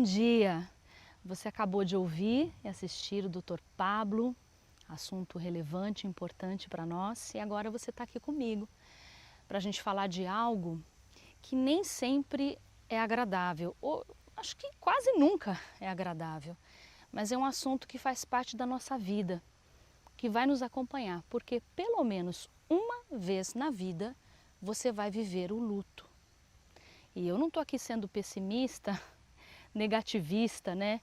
bom dia! Você acabou de ouvir e assistir o Dr. Pablo, assunto relevante, importante para nós, e agora você está aqui comigo para a gente falar de algo que nem sempre é agradável, ou acho que quase nunca é agradável, mas é um assunto que faz parte da nossa vida, que vai nos acompanhar, porque pelo menos uma vez na vida você vai viver o luto. E eu não estou aqui sendo pessimista, negativista, né?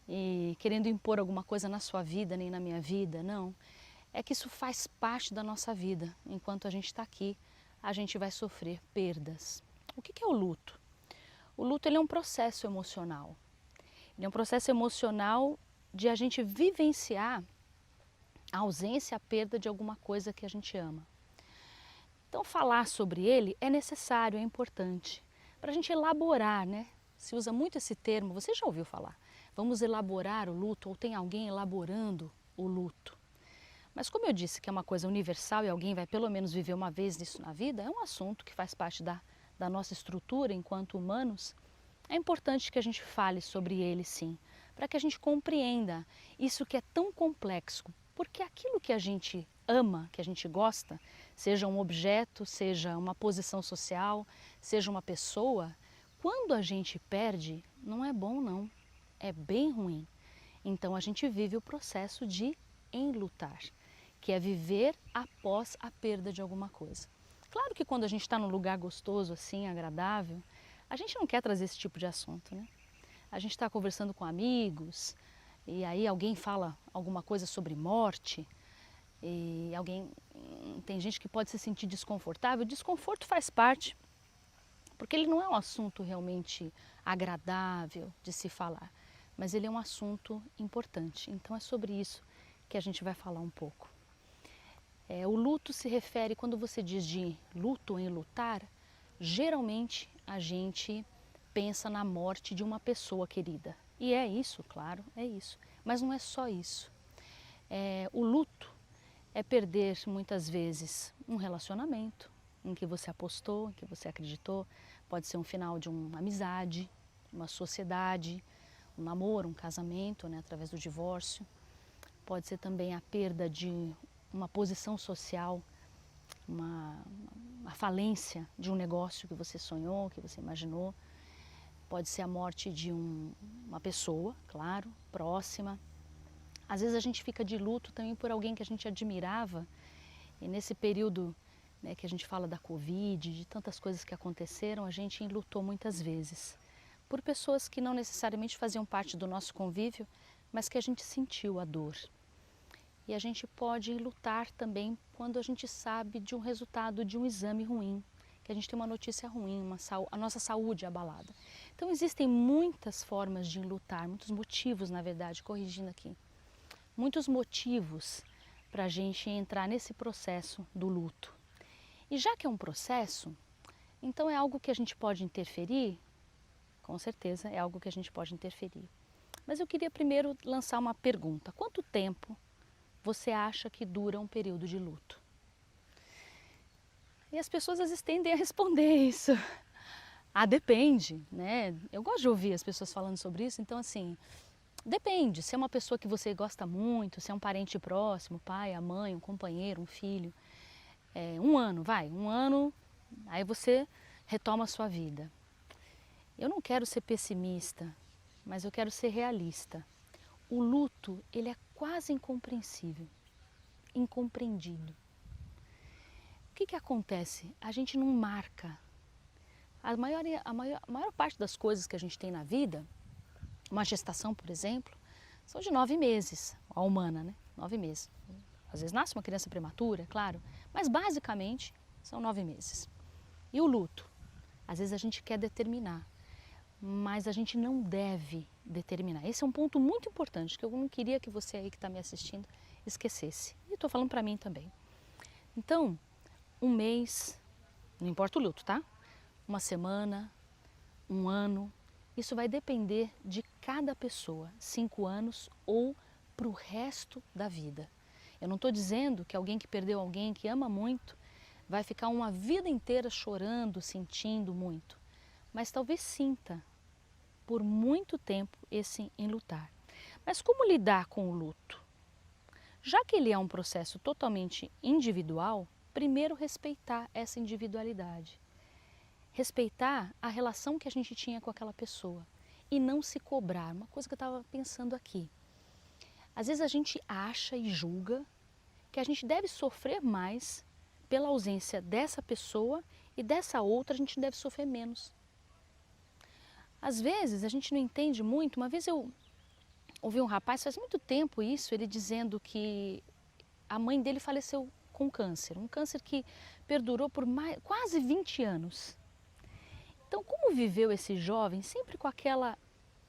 E querendo impor alguma coisa na sua vida, nem na minha vida, não. É que isso faz parte da nossa vida. Enquanto a gente está aqui, a gente vai sofrer perdas. O que é o luto? O luto ele é um processo emocional. Ele é um processo emocional de a gente vivenciar a ausência, a perda de alguma coisa que a gente ama. Então falar sobre ele é necessário, é importante, para a gente elaborar, né? Se usa muito esse termo, você já ouviu falar? Vamos elaborar o luto, ou tem alguém elaborando o luto. Mas como eu disse que é uma coisa universal e alguém vai pelo menos viver uma vez nisso na vida, é um assunto que faz parte da nossa estrutura enquanto humanos. É importante que a gente fale sobre ele sim, para que a gente compreenda isso que é tão complexo, porque aquilo que a gente ama, que a gente gosta, seja um objeto, seja uma posição social, seja uma pessoa, quando a gente perde, não é bom não, é bem ruim. Então a gente vive o processo de enlutar, que é viver após a perda de alguma coisa. Claro que quando a gente está num lugar gostoso, assim, agradável, a gente não quer trazer esse tipo de assunto, né? A gente está conversando com amigos e aí alguém fala alguma coisa sobre morte e tem gente que pode se sentir desconfortável. O desconforto faz parte, porque ele não é um assunto realmente agradável de se falar, mas ele é um assunto importante. Então é sobre isso que a gente vai falar um pouco. O luto se refere, quando você diz de luto ou enlutar, geralmente a gente pensa na morte de uma pessoa querida. E é isso, claro, é isso. Mas não é só isso. O luto é perder muitas vezes um relacionamento em que você apostou, em que você acreditou. Pode ser um final de uma amizade, uma sociedade, um namoro, um casamento, né, através do divórcio. Pode ser também a perda de uma posição social, uma falência de um negócio que você sonhou, que você imaginou. Pode ser a morte de uma pessoa, claro, próxima. Às vezes a gente fica de luto também por alguém que a gente admirava. E nesse período, né, que a gente fala da Covid, de tantas coisas que aconteceram, a gente enlutou muitas vezes. Por pessoas que não necessariamente faziam parte do nosso convívio, mas que a gente sentiu a dor. E a gente pode lutar também quando a gente sabe de um resultado de um exame ruim, que a gente tem uma notícia ruim, a nossa saúde é abalada. Então existem muitas formas de lutar, muitos motivos, na verdade, corrigindo aqui, muitos motivos para a gente entrar nesse processo do luto. E já que é um processo, então é algo que a gente pode interferir? Com certeza é algo que a gente pode interferir. Mas eu queria primeiro lançar uma pergunta: quanto tempo você acha que dura um período de luto? E as pessoas às vezes tendem a responder isso. Ah, depende, né? Eu gosto de ouvir as pessoas falando sobre isso, então assim, depende. Se é uma pessoa que você gosta muito, se é um parente próximo, pai, a mãe, um companheiro, um filho, um ano, um ano, aí você retoma a sua vida. Eu não quero ser pessimista, mas eu quero ser realista. O luto, ele é quase incompreensível, incompreendido. O que acontece? A gente não marca. A maior parte das coisas que a gente tem na vida, uma gestação, por exemplo, são de 9 meses, a humana, né? 9 meses. Às vezes nasce uma criança prematura, é claro, mas basicamente são 9 meses. E o luto? Às vezes a gente quer determinar, mas a gente não deve determinar. Esse é um ponto muito importante, que eu não queria que você aí que está me assistindo esquecesse. E estou falando para mim também. Então, um mês, não importa o luto, tá? Uma semana, um ano, isso vai depender de cada pessoa, 5 anos ou para o resto da vida. Eu não estou dizendo que alguém que perdeu alguém que ama muito vai ficar uma vida inteira chorando, sentindo muito, mas talvez sinta por muito tempo esse enlutar. Mas como lidar com o luto? Já que ele é um processo totalmente individual, primeiro respeitar essa individualidade. Respeitar a relação que a gente tinha com aquela pessoa e não se cobrar. Uma coisa que eu estava pensando aqui. Às vezes a gente acha e julga que a gente deve sofrer mais pela ausência dessa pessoa e dessa outra a gente deve sofrer menos. Às vezes a gente não entende muito. Uma vez eu ouvi um rapaz, faz muito tempo isso, ele dizendo que a mãe dele faleceu com câncer. Um câncer que perdurou por quase 20 anos. Então, como viveu esse jovem sempre com aquela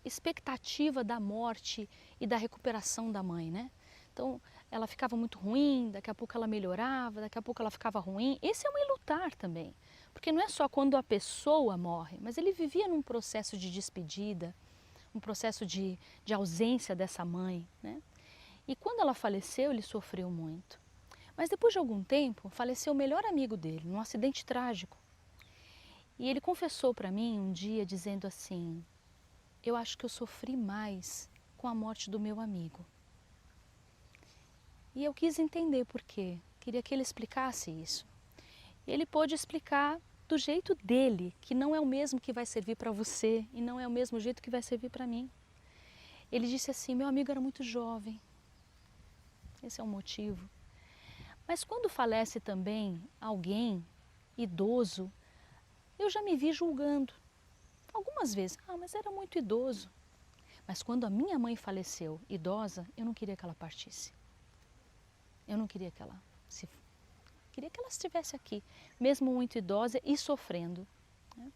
expectativa da morte e da recuperação da mãe, né? Então, ela ficava muito ruim, daqui a pouco ela melhorava, daqui a pouco ela ficava ruim. Esse é um enlutar também, porque não é só quando a pessoa morre, mas ele vivia num processo de despedida, um processo de ausência dessa mãe, né? E quando ela faleceu, ele sofreu muito. Mas depois de algum tempo, faleceu o melhor amigo dele, num acidente trágico. E ele confessou para mim um dia dizendo assim: eu acho que eu sofri mais com a morte do meu amigo. E eu quis entender por quê. Queria que ele explicasse isso. E ele pôde explicar do jeito dele, que não é o mesmo que vai servir para você e não é o mesmo jeito que vai servir para mim. Ele disse assim: meu amigo era muito jovem. Esse é o motivo. Mas quando falece também alguém idoso, eu já me vi julgando. Algumas vezes, mas era muito idoso. Mas quando a minha mãe faleceu, idosa, eu não queria que ela partisse. Eu não queria que ela queria que ela estivesse aqui, mesmo muito idosa e sofrendo, né?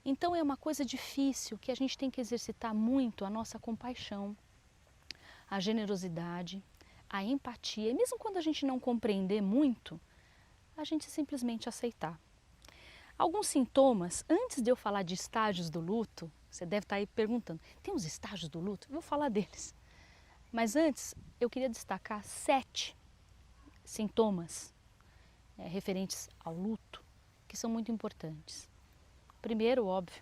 Então é uma coisa difícil que a gente tem que exercitar muito a nossa compaixão, a generosidade, a empatia. E mesmo quando a gente não compreender muito, a gente simplesmente aceitar. Alguns sintomas, antes de eu falar de estágios do luto, você deve estar aí perguntando, tem os estágios do luto? Eu vou falar deles. Mas antes, eu queria destacar 7 sintomas referentes ao luto, que são muito importantes. Primeiro, óbvio,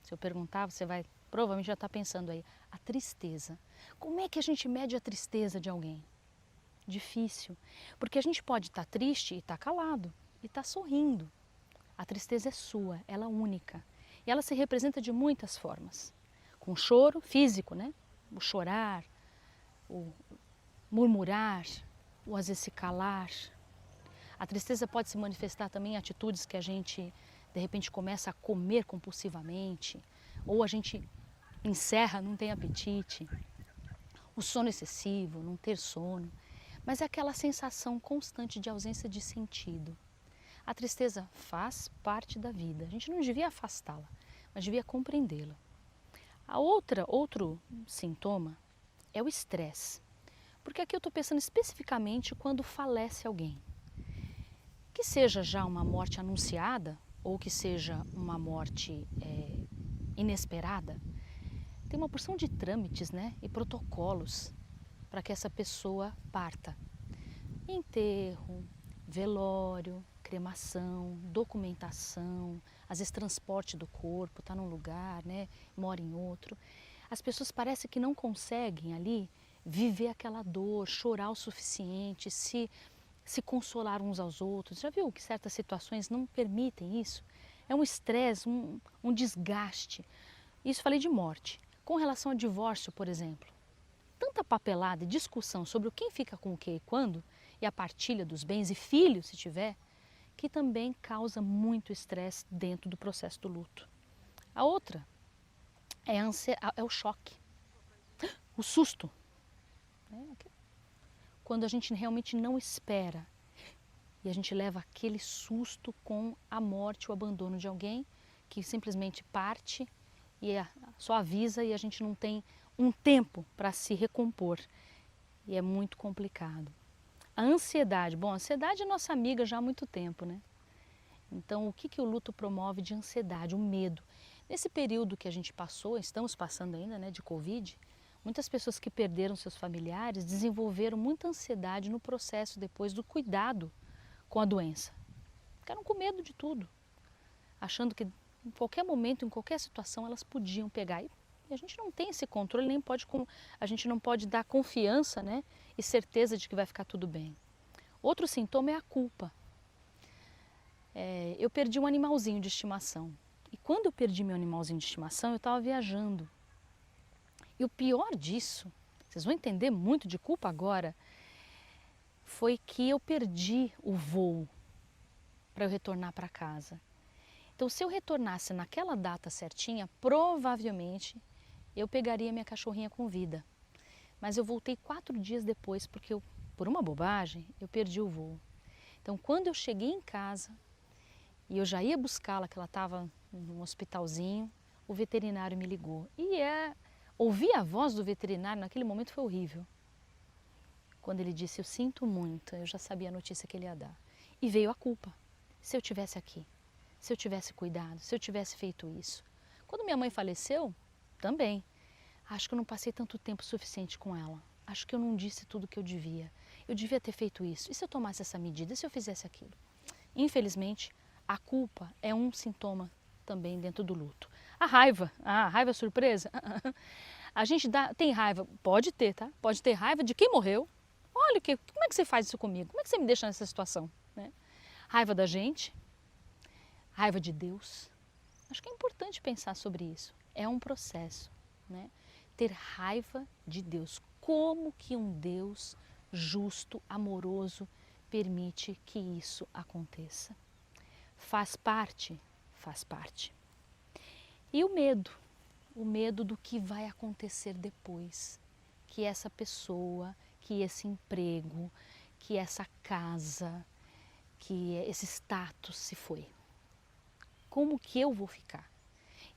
se eu perguntar, você vai provavelmente já estar pensando aí, a tristeza. Como é que a gente mede a tristeza de alguém? Difícil, porque a gente pode estar triste e estar calado, e estar sorrindo. A tristeza é sua, ela é única. E ela se representa de muitas formas. Com choro físico, né? O chorar, o murmurar, ou às vezes se calar. A tristeza pode se manifestar também em atitudes que a gente, de repente, começa a comer compulsivamente, ou a gente encerra, não tem apetite. O sono excessivo, não ter sono. Mas é aquela sensação constante de ausência de sentido. A tristeza faz parte da vida. A gente não devia afastá-la, mas devia compreendê-la. Outro sintoma é o estresse. Porque aqui eu estou pensando especificamente quando falece alguém. Que seja já uma morte anunciada ou que seja uma morte inesperada, tem uma porção de trâmites, né, e protocolos para que essa pessoa parta. Enterro, velório, cremação, documentação, às vezes transporte do corpo, está num lugar, né, mora em outro. As pessoas parecem que não conseguem ali viver aquela dor, chorar o suficiente, se consolar uns aos outros. Já viu que certas situações não permitem isso? É um estresse, um desgaste. Isso falei de morte. Com relação ao divórcio, por exemplo, tanta papelada e discussão sobre quem fica com o que e quando, e a partilha dos bens e filhos, se tiver, que também causa muito estresse dentro do processo do luto. A outra é o choque, o susto. Quando a gente realmente não espera e a gente leva aquele susto com a morte, o abandono de alguém que simplesmente parte e só avisa e a gente não tem um tempo para se recompor. E é muito complicado. A ansiedade. Bom, a ansiedade é nossa amiga já há muito tempo, né? Então, o que o luto promove de ansiedade? O medo. Nesse período que a gente passou, estamos passando ainda, né, de Covid, muitas pessoas que perderam seus familiares desenvolveram muita ansiedade no processo depois do cuidado com a doença. Ficaram com medo de tudo, achando que Em qualquer momento, em qualquer situação, elas podiam pegar. E a gente não tem esse controle, nem pode, a gente não pode dar confiança, né, e certeza de que vai ficar tudo bem. Outro sintoma é a culpa. Eu perdi um animalzinho de estimação. E quando eu perdi meu animalzinho de estimação, eu estava viajando. E o pior disso, vocês vão entender muito de culpa agora, foi que eu perdi o voo para eu retornar para casa. Então, se eu retornasse naquela data certinha, provavelmente eu pegaria minha cachorrinha com vida. Mas eu voltei 4 dias depois, porque por uma bobagem, eu perdi o voo. Então, quando eu cheguei em casa e eu já ia buscá-la, que ela estava num hospitalzinho, o veterinário me ligou. E ouvir a voz do veterinário naquele momento foi horrível. Quando ele disse, eu sinto muito, eu já sabia a notícia que ele ia dar. E veio a culpa. Se eu tivesse aqui, se eu tivesse cuidado, se eu tivesse feito isso. Quando minha mãe faleceu, também. Acho que eu não passei tanto tempo suficiente com ela. Acho que eu não disse tudo o que eu devia. Eu devia ter feito isso. E se eu tomasse essa medida? E se eu fizesse aquilo? Infelizmente, a culpa é um sintoma também dentro do luto. A raiva surpresa. A gente tem raiva, pode ter, tá? Pode ter raiva de quem morreu. Olha, como é que você faz isso comigo? Como é que você me deixa nessa situação? Né? Raiva da gente, raiva de Deus. Acho que é importante pensar sobre isso. É um processo, né? Ter raiva de Deus. Como que um Deus justo, amoroso, permite que isso aconteça? Faz parte, faz parte. E o medo do que vai acontecer depois, que essa pessoa, que esse emprego, que essa casa, que esse status se foi. Como que eu vou ficar?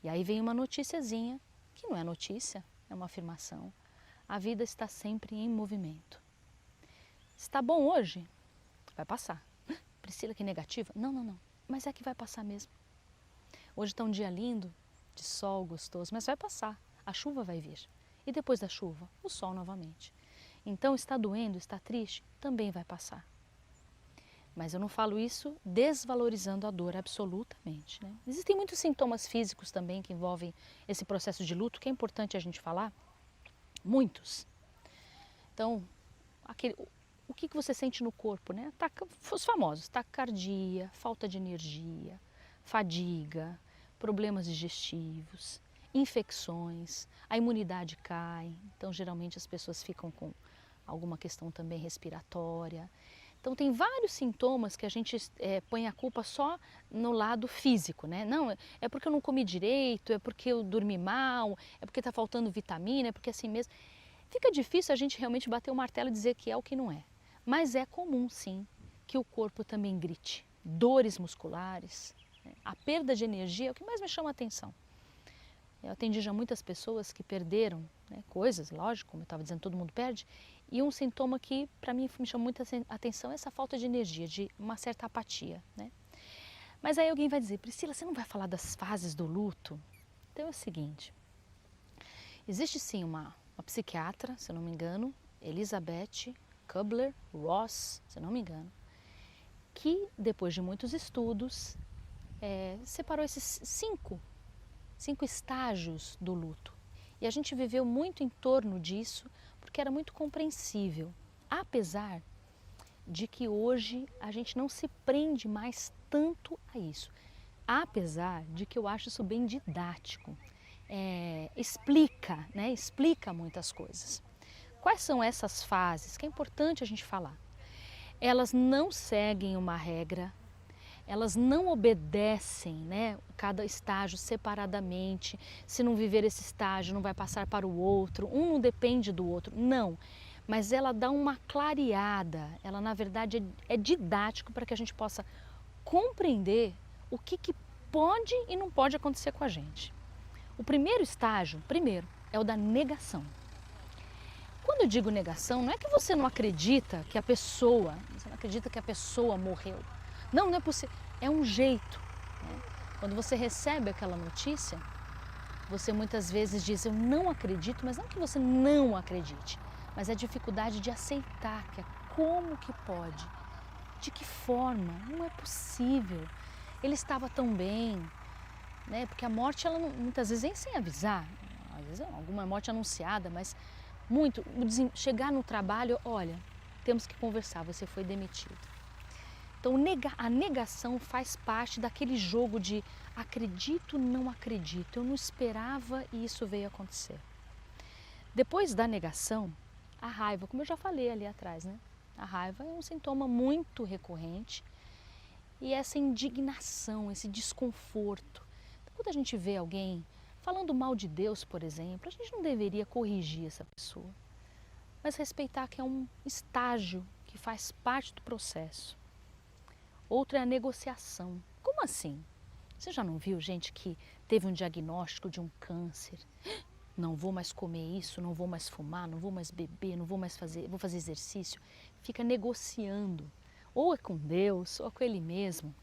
E aí vem uma noticiazinha, que não é notícia, é uma afirmação. A vida está sempre em movimento. Está bom hoje? Vai passar. Priscila, que negativa? Não. Mas é que vai passar mesmo. Hoje está um dia lindo, de sol gostoso, mas vai passar. A chuva vai vir. E depois da chuva, o sol novamente. Então, está doendo, está triste? Também vai passar. Mas eu não falo isso desvalorizando a dor absolutamente. Né? Existem muitos sintomas físicos também que envolvem esse processo de luto, que é importante a gente falar. Muitos. Então, o que você sente no corpo? Né? Os famosos, taquicardia, falta de energia, fadiga, problemas digestivos, infecções, a imunidade cai. Então, geralmente as pessoas ficam com alguma questão também respiratória. Então, tem vários sintomas que a gente põe a culpa só no lado físico, né? Não, é porque eu não comi direito, é porque eu dormi mal, é porque está faltando vitamina, é porque assim mesmo. Fica difícil a gente realmente bater o martelo e dizer que é o que não é. Mas é comum, sim, que o corpo também grite. Dores musculares, né? A perda de energia é o que mais me chama a atenção. Eu atendi já muitas pessoas que perderam, né, coisas, lógico, como eu estava dizendo, todo mundo perde. E um sintoma que para mim me chama muita atenção é essa falta de energia, de uma certa apatia. Né? Mas aí alguém vai dizer, Priscila, você não vai falar das fases do luto? Então é o seguinte, existe sim uma psiquiatra, se eu não me engano, Elizabeth Kubler-Ross, se eu não me engano, que depois de muitos estudos separou esses cinco estágios do luto. E a gente viveu muito em torno disso, porque era muito compreensível. Apesar de que hoje a gente não se prende mais tanto a isso. Apesar de que eu acho isso bem didático. Explica muitas coisas. Quais são essas fases? Que é importante a gente falar. Elas não seguem uma regra, elas não obedecem, né, cada estágio separadamente. Se não viver esse estágio, não vai passar para o outro, um não depende do outro, não. Mas ela dá uma clareada, ela na verdade é didático para que a gente possa compreender o que pode e não pode acontecer com a gente. O primeiro estágio, é o da negação. Quando eu digo negação, não é que você não acredita que a pessoa morreu. Não é possível. É um jeito. Né? Quando você recebe aquela notícia, você muitas vezes diz, eu não acredito, mas não que você não acredite, mas a dificuldade de aceitar, que é como que pode, de que forma, não é possível. Ele estava tão bem, né? Porque a morte, ela muitas vezes vem sem avisar, às vezes alguma morte anunciada, mas muito, chegar no trabalho, olha, temos que conversar, você foi demitido. Então a negação faz parte daquele jogo de acredito, não acredito, eu não esperava e isso veio acontecer. Depois da negação, a raiva, como eu já falei ali atrás, né? A raiva é um sintoma muito recorrente e essa indignação, esse desconforto. Quando a gente vê alguém falando mal de Deus, por exemplo, a gente não deveria corrigir essa pessoa, mas respeitar que é um estágio que faz parte do processo. Outro é a negociação. Como assim? Você já não viu gente que teve um diagnóstico de um câncer? Não vou mais comer isso, não vou mais fumar, não vou mais beber, não vou mais fazer, vou fazer exercício. Fica negociando, ou é com Deus, ou é com ele mesmo.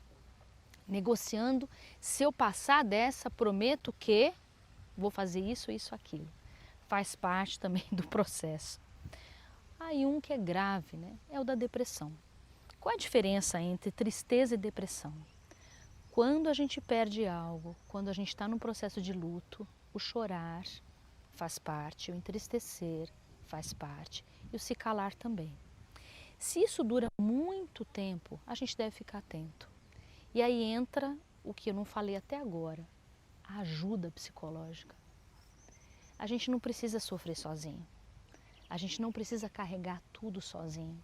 Negociando, se eu passar dessa, prometo que vou fazer isso, isso, aquilo. Faz parte também do processo. Aí um que é grave, né? É o da depressão. Qual é a diferença entre tristeza e depressão? Quando a gente perde algo, quando a gente está num processo de luto, o chorar faz parte, o entristecer faz parte e o se calar também. Se isso dura muito tempo, a gente deve ficar atento. E aí entra o que eu não falei até agora, a ajuda psicológica. A gente não precisa sofrer sozinho, a gente não precisa carregar tudo sozinho.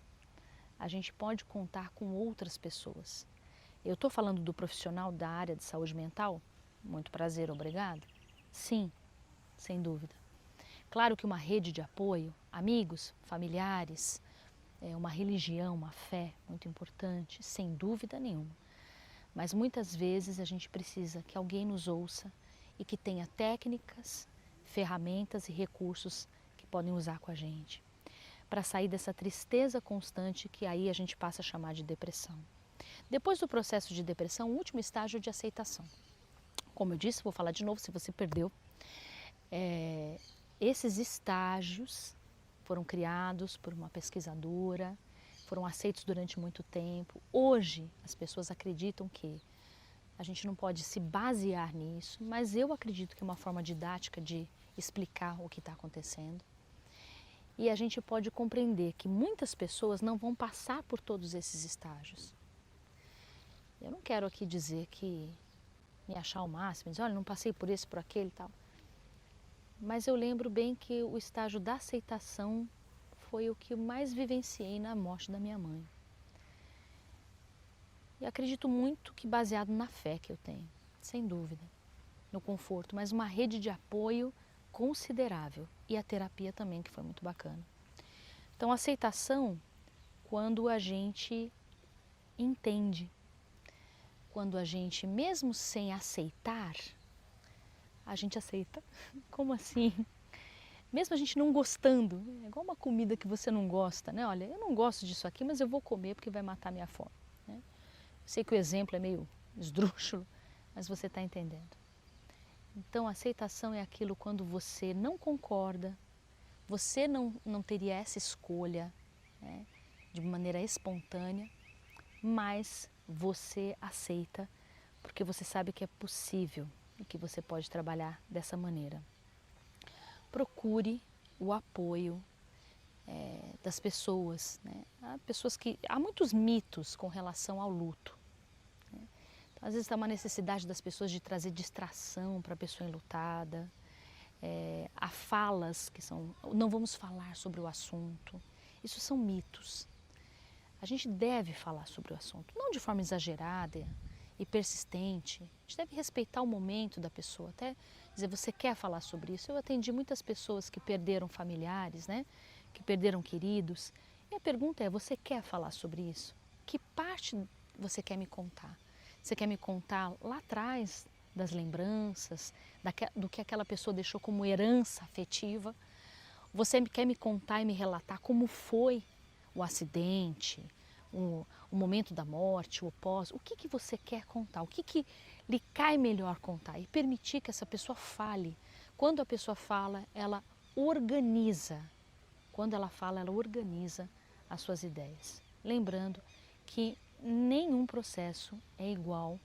A gente pode contar com outras pessoas. Eu estou falando do profissional da área de saúde mental? Muito prazer, obrigada. Sim, sem dúvida. Claro que uma rede de apoio, amigos, familiares, uma religião, uma fé muito importante, sem dúvida nenhuma. Mas muitas vezes a gente precisa que alguém nos ouça e que tenha técnicas, ferramentas e recursos que podem usar com a gente, para sair dessa tristeza constante que aí a gente passa a chamar de depressão. Depois do processo de depressão, o último estágio é de aceitação. Como eu disse, vou falar de novo se você perdeu. Esses estágios foram criados por uma pesquisadora, foram aceitos durante muito tempo. Hoje, as pessoas acreditam que a gente não pode se basear nisso, mas eu acredito que é uma forma didática de explicar o que está acontecendo. E a gente pode compreender que muitas pessoas não vão passar por todos esses estágios. Eu não quero aqui dizer que me achar o máximo, dizer, olha, não passei por esse, por aquele e tal. Mas eu lembro bem que o estágio da aceitação foi o que eu mais vivenciei na morte da minha mãe. E acredito muito que baseado na fé que eu tenho, sem dúvida, no conforto, mas uma rede de apoio considerável e a terapia também, que foi muito bacana. Então, aceitação, quando a gente entende, quando a gente, mesmo sem aceitar, a gente aceita. Como assim? Mesmo a gente não gostando, é igual uma comida que você não gosta, né? Olha, eu não gosto disso aqui, mas eu vou comer porque vai matar minha fome. Né? Sei que o exemplo é meio esdrúxulo, mas você está entendendo. Então, aceitação é aquilo quando você não concorda, você não teria essa escolha, né, de maneira espontânea, mas você aceita porque você sabe que é possível e que você pode trabalhar dessa maneira. Procure o apoio das pessoas, né? Há muitos mitos com relação ao luto. Né? Então, às vezes há uma necessidade das pessoas de trazer distração para a pessoa enlutada. Há falas que são, não vamos falar sobre o assunto. Isso são mitos. A gente deve falar sobre o assunto, não de forma exagerada e persistente. A gente deve respeitar o momento da pessoa, até dizer, você quer falar sobre isso? Eu atendi muitas pessoas que perderam familiares, né? Que perderam queridos. E a pergunta é, você quer falar sobre isso? Que parte você quer me contar? Você quer me contar lá atrás das lembranças, do que aquela pessoa deixou como herança afetiva? Você quer me contar e me relatar como foi o acidente, o momento da morte, o pós? O que você quer contar? O que lhe cai melhor contar? E permitir que essa pessoa fale. Quando a pessoa fala, ela organiza. Quando ela fala, ela organiza as suas ideias. Lembrando que nenhum processo é igual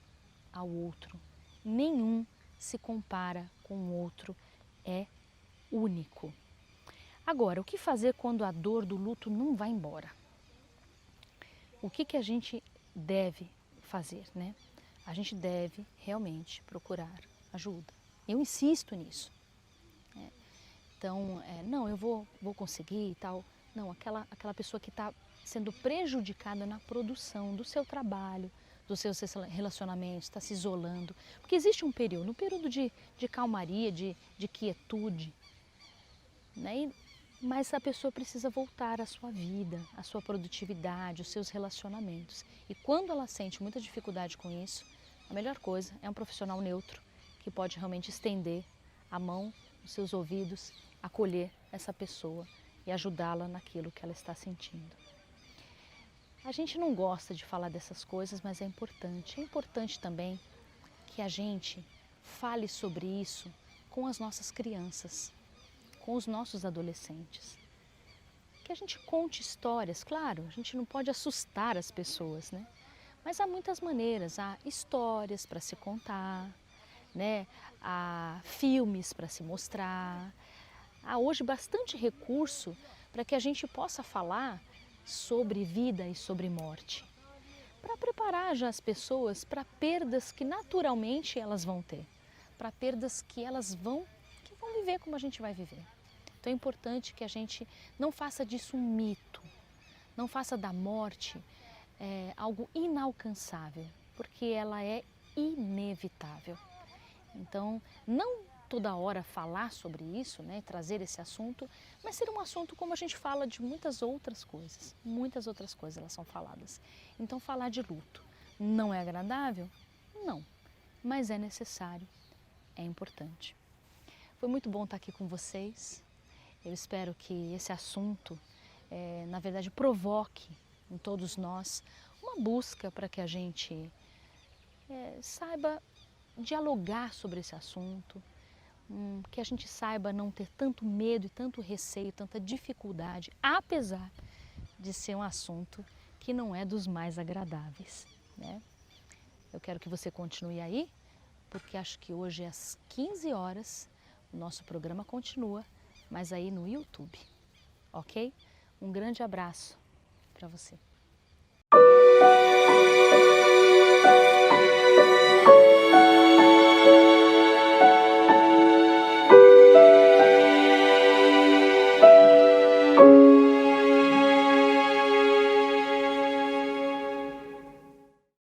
ao outro. Nenhum se compara com o outro, é único. Agora, o que fazer quando a dor do luto não vai embora? O que a gente deve fazer, né? A gente deve realmente procurar ajuda. Eu insisto nisso. Então, não, eu vou conseguir e tal. Não, aquela pessoa que está sendo prejudicada na produção do seu trabalho, dos seus relacionamentos, está se isolando. Porque existe um período de calmaria, de quietude, né? Mas a pessoa precisa voltar à sua vida, à sua produtividade, aos seus relacionamentos. E quando ela sente muita dificuldade com isso, a melhor coisa é um profissional neutro que pode realmente estender a mão, os seus ouvidos, acolher essa pessoa e ajudá-la naquilo que ela está sentindo. A gente não gosta de falar dessas coisas, mas é importante. É importante também que a gente fale sobre isso com as nossas crianças, com os nossos adolescentes. Que a gente conte histórias, claro, a gente não pode assustar as pessoas, né? Mas há muitas maneiras, há histórias para se contar, né? Há filmes para se mostrar, há hoje bastante recurso para que a gente possa falar sobre vida e sobre morte, para preparar já as pessoas para perdas que naturalmente elas vão ter, para perdas que vão viver como a gente vai viver. Então é importante que a gente não faça disso um mito, não faça da morte algo inalcançável, porque ela é inevitável. Então, não toda hora falar sobre isso, né, trazer esse assunto, mas ser um assunto como a gente fala de muitas outras coisas elas são faladas. Então, falar de luto não é agradável? Não, mas é necessário, é importante. Foi muito bom estar aqui com vocês. Eu espero que esse assunto, na verdade, provoque em todos nós uma busca para que a gente saiba dialogar sobre esse assunto, que a gente saiba não ter tanto medo e tanto receio, tanta dificuldade, apesar de ser um assunto que não é dos mais agradáveis, né? Eu quero que você continue aí, porque acho que hoje às 15 horas o nosso programa continua, mas aí no YouTube, ok? Um grande abraço para você.